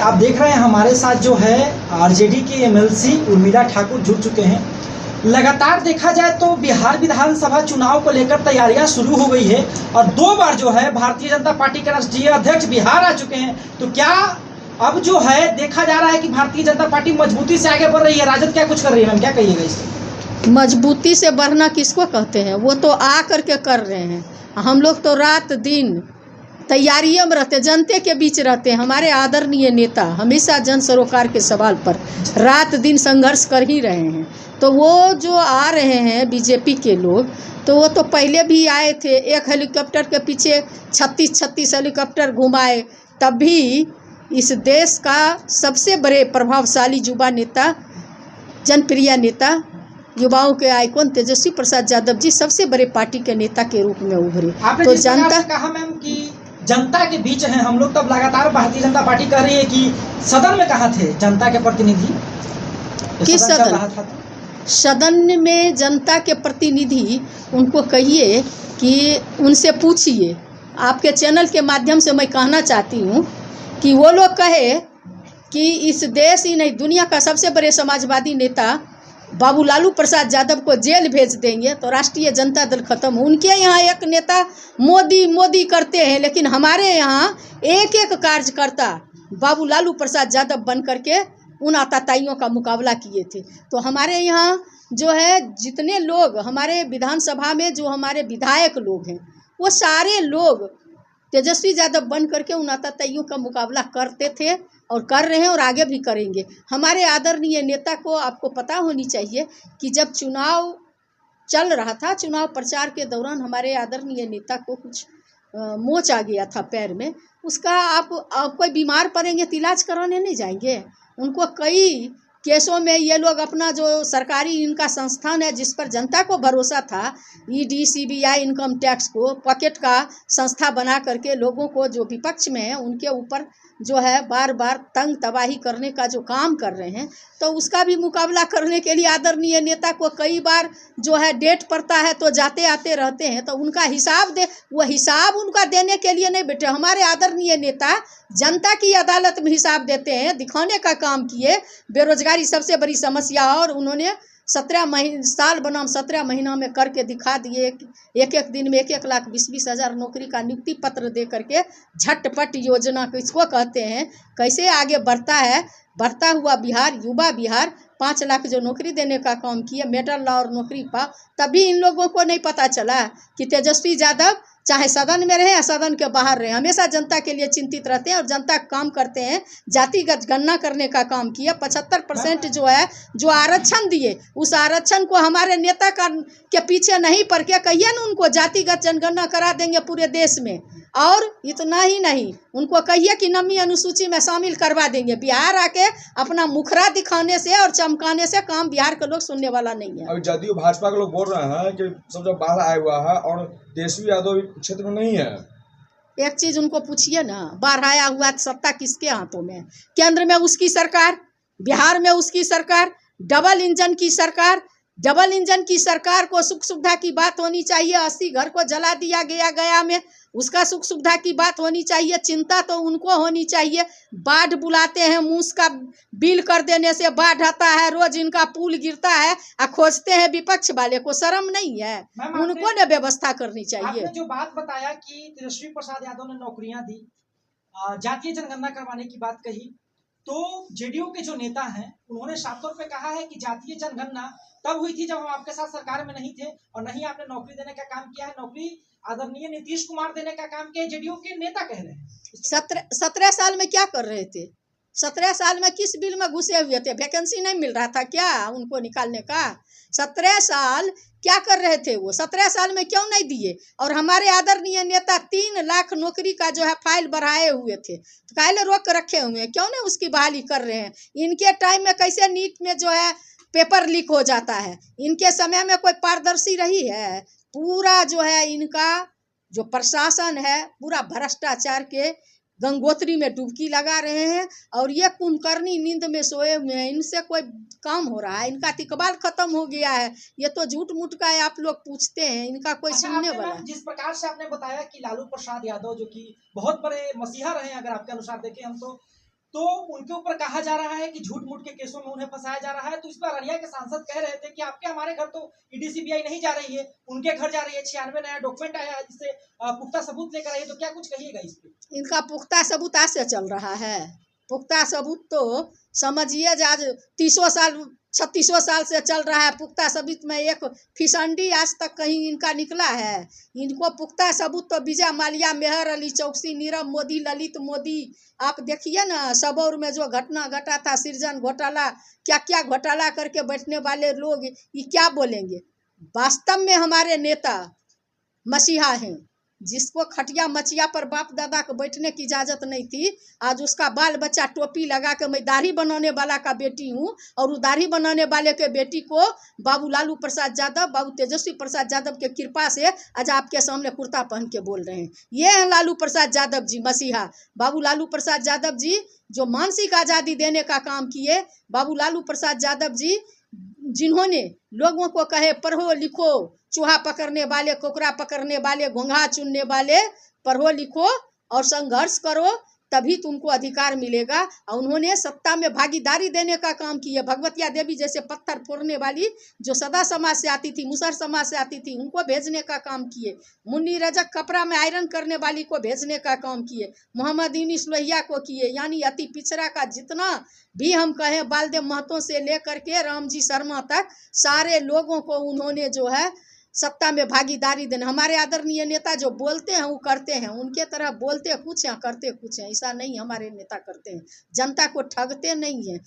आप देख रहे हैं हमारे साथ जो है आरजेडी की एमएलसी उर्मिला ठाकुर जुड़ चुके हैं। लगातार देखा जाए तो बिहार विधानसभा चुनाव को लेकर तैयारियां शुरू हो गई है और 2 बार जो है भारतीय जनता पार्टी के राष्ट्रीय अध्यक्ष बिहार आ चुके हैं। तो क्या अब जो है देखा जा रहा है कि भारतीय जनता पार्टी मजबूती से आगे बढ़ रही है? राजद क्या कुछ कर रही है? मैम क्या कहिएगा इससे? मजबूती से बढ़ना किसको कहते हैं? वो तो आ करके कर रहे हैं। हम लोग तो रात दिन तैयारियों में रहते, जनते के बीच रहते हैं। हमारे आदरणीय नेता हमेशा जन सरोकार के सवाल पर रात दिन संघर्ष कर ही रहे हैं। तो वो जो आ रहे हैं बीजेपी के लोग, तो वो तो पहले भी आए थे। एक हेलीकॉप्टर के पीछे 36 हेलीकॉप्टर घुमाए, तब भी इस देश का सबसे बड़े प्रभावशाली युवा नेता, जनप्रिय नेता, युवाओं के आइकॉन तेजस्वी प्रसाद यादव जी सबसे बड़े पार्टी के नेता के रूप में उभरे। तो जनता कहा मैम कि जनता के बीच हैं हम लोग, तब लगातार भारतीय जनता पार्टी कर रही है कि सदन में कहाँ थे जनता के प्रतिनिधि? किस सदन? सदन में जनता के प्रतिनिधि, उनको कहिए कि उनसे पूछिए। आपके चैनल के माध्यम से मैं कहना चाहती हूँ कि वो लोग कहे कि इस देश ही नहीं दुनिया का सबसे बड़े समाजवादी नेता बाबू लालू प्रसाद यादव को जेल भेज देंगे तो राष्ट्रीय जनता दल खत्म। उनके यहाँ एक नेता मोदी करते हैं, लेकिन हमारे यहाँ एक कार्यकर्ता बाबू लालू प्रसाद यादव बन करके उन आताताइयों का मुकाबला किए थे। तो हमारे यहाँ जो है जितने लोग हमारे विधानसभा में जो हमारे विधायक लोग हैं, वो सारे लोग तेजस्वी यादव बन करके उन आताताइयों का मुकाबला करते थे और कर रहे हैं और आगे भी करेंगे। हमारे आदरणीय नेता को आपको पता होनी चाहिए कि जब चुनाव चल रहा था, चुनाव प्रचार के दौरान हमारे आदरणीय नेता को कुछ मोच आ गया था पैर में। उसका आप कोई बीमार पड़ेंगे तो इलाज कराने नहीं जाएंगे? उनको कई केसों में ये लोग अपना जो सरकारी इनका संस्थान है जिस पर जनता को भरोसा था, ईडी सीबीआई इनकम टैक्स को पॉकेट का संस्था बना करके लोगों को जो विपक्ष में है उनके ऊपर जो है बार बार तंग तबाही करने का जो काम कर रहे हैं, तो उसका भी मुकाबला करने के लिए आदरणीय नेता को कई बार जो है डेट पड़ता है तो जाते आते रहते हैं। तो उनका वो हिसाब उनका देने के लिए नहीं बैठे। हमारे आदरणीय नेता जनता की अदालत में हिसाब देते हैं, दिखाने का काम किए। बेरोजगारी सबसे बड़ी समस्या और उन्होंने 17 महीना में करके दिखा दिए। एक दिन में 1 लाख 20 हज़ार नौकरी का नियुक्ति पत्र दे करके झटपट योजना किसको कहते हैं, कैसे आगे बढ़ता है। बढ़ता हुआ बिहार, युवा बिहार 5 लाख जो नौकरी देने का काम किए, मेडल ला और नौकरी पा। तभी इन लोगों को नहीं पता चला कि तेजस्वी यादव चाहे सदन में रहे या सदन के बाहर रहे, हमेशा जनता के लिए चिंतित रहते हैं और जनता काम करते हैं। जातिगत गणना करने का काम किया। 75% जो है जो आरक्षण दिए, उस आरक्षण को हमारे नेता के पीछे नहीं पड़ के कहिए ना उनको जातिगत जनगणना करा देंगे पूरे देश में। और इतना ही नहीं, उनको कहिए कि नमी अनुसूची में शामिल करवा देंगे। बिहार आके अपना मुखरा दिखाने से और चमकाने से काम बिहार के लोग सुनने वाला नहीं है। अभी जदयू भाजपा के लोग बोल रहे हैं कि सब जब बाहर आया हुआ है और तेजस्वी यादव क्षेत्र में नहीं है। एक चीज उनको पूछिए ना, बाहर आया हुआ सत्ता किसके हाथों में? केंद्र में उसकी सरकार, बिहार में उसकी सरकार, डबल इंजन की सरकार। डबल इंजन की सरकार को सुख सुविधा की बात होनी चाहिए। 80 घर को जला दिया गया में, उसका सुख सुविधा की बात होनी चाहिए। चिंता तो उनको होनी चाहिए। बाढ़ बुलाते हैं, मूस का बिल कर देने से बाढ़ आता है, रोज इनका पुल गिरता है और खोजते हैं विपक्ष वाले को। शर्म नहीं है? उनको ने व्यवस्था करनी चाहिए। आपने जो बात बताया कि तेजस्वी प्रसाद यादव ने नौकरियां दी, जातीय जनगणना करवाने की बात कही, तो जेडीयू के जो नेता हैं उन्होंने साफ तौर पे कहा है कि जातीय जनगणना तब हुई थी जब हम आपके साथ सरकार में नहीं थे और नहीं आपने नौकरी देने का काम किया है। नौकरी आदरणीय नीतीश कुमार देने का काम किया, जेडीयू के नेता कह रहे हैं। 17 साल में क्या कर रहे थे? 17 साल में किस बिल में घुसे हुए थे? वैकेंसी नहीं मिल रहा था क्या उनको निकालने का? 17 साल क्या कर रहे थे वो? 17 साल में क्यों नहीं दिए? और हमारे आदरणीय नेता 3 लाख नौकरी का जो है फाइल बढ़ाए हुए थे, तो काहे रोक रखे हुए हैं? क्यों नहीं उसकी बहाली कर रहे हैं? इनके टाइम में कैसे नीट में जो है पेपर लीक हो जाता है? इनके समय में कोई पारदर्शी रही है? पूरा जो है इनका जो प्रशासन है पूरा भ्रष्टाचार के गंगोत्री में डुबकी लगा रहे हैं और ये कुंभकर्णी नींद में सोए हुए हैं। इनसे कोई काम हो रहा है? इनका तिकबाल खत्म हो गया है। ये तो झूठ मूठ का है, आप लोग पूछते हैं, इनका कोई सुनने वाला है? जिस प्रकार से आपने बताया कि लालू प्रसाद यादव जो कि बहुत बड़े मसीहा रहे हैं, अगर आपके अनुसार देखें हम तो तो उनके ऊपर कहा जा रहा है कि झूठ मूठ के केसों में उन्हें फंसाया जा रहा है। तो इस पर अररिया के सांसद कह रहे थे कि आपके हमारे घर तो ईडी सीबीआई नहीं जा रही है, उनके घर जा रही है। 96 नया डॉक्यूमेंट आया है जिससे पुख्ता सबूत लेकर आई है। तो क्या कुछ कहिएगा इस पे? इनका पुख्ता सबूत आज से चल रहा है। पुख्ता सबूत तो समझिए आज 30 साल 36 साल से चल रहा है। पुख्ता सबूत में एक फिसंडी आज तक कहीं इनका निकला है? इनको पुख्ता सबूत तो विजय माल्या, मेहर अली चौकसी, नीरव मोदी, ललित मोदी, आप देखिए ना सबौर में जो घटना घटा था, सृजन घोटाला, क्या क्या घोटाला करके बैठने वाले लोग ये क्या बोलेंगे? वास्तव में हमारे नेता मसीहा हैं, जिसको खटिया मचिया पर बाप दादा को बैठने की इजाज़त नहीं थी। आज उसका बाल बच्चा टोपी लगा के, मैं दाढ़ी बनाने वाला का बेटी हूँ और उस दाढ़ी बनाने वाले के बेटी को बाबू लालू प्रसाद यादव, बाबू तेजस्वी प्रसाद यादव के कृपा से आज आपके सामने कुर्ता पहन के बोल रहे हैं। ये हैं लालू प्रसाद यादव जी, मसीहा बाबू लालू प्रसाद यादव जी, जो मानसिक आज़ादी देने का काम किए। बाबू लालू प्रसाद यादव जी, जिन्होंने लोगों को कहे पढ़ो लिखो, चूहा पकड़ने वाले, कोकरा पकड़ने वाले, घोंघा चुनने वाले, पढ़ो लिखो और संघर्ष करो तभी तुमको अधिकार मिलेगा। और उन्होंने सत्ता में भागीदारी देने का काम किया। भगवतिया देवी जैसे पत्थर फोड़ने वाली जो सदा समाज से आती थी, मुसहर समाज से आती थी, उनको भेजने का काम किए। मुन्नी रजक कपड़ा में आयरन करने वाली को भेजने का काम किए। मोहम्मद यूनिस लोहिया को किए। यानी अति पिछड़ा का जितना भी हम कहें, बालदेव महतो से लेकर के रामजी शर्मा तक सारे लोगों को उन्होंने जो है सत्ता में भागीदारी देना। हमारे आदरणीय नेता जो बोलते हैं वो करते हैं, उनके तरह बोलते कुछ हैं करते कुछ हैं, ऐसा नहीं हमारे नेता करते हैं। जनता को ठगते नहीं हैं।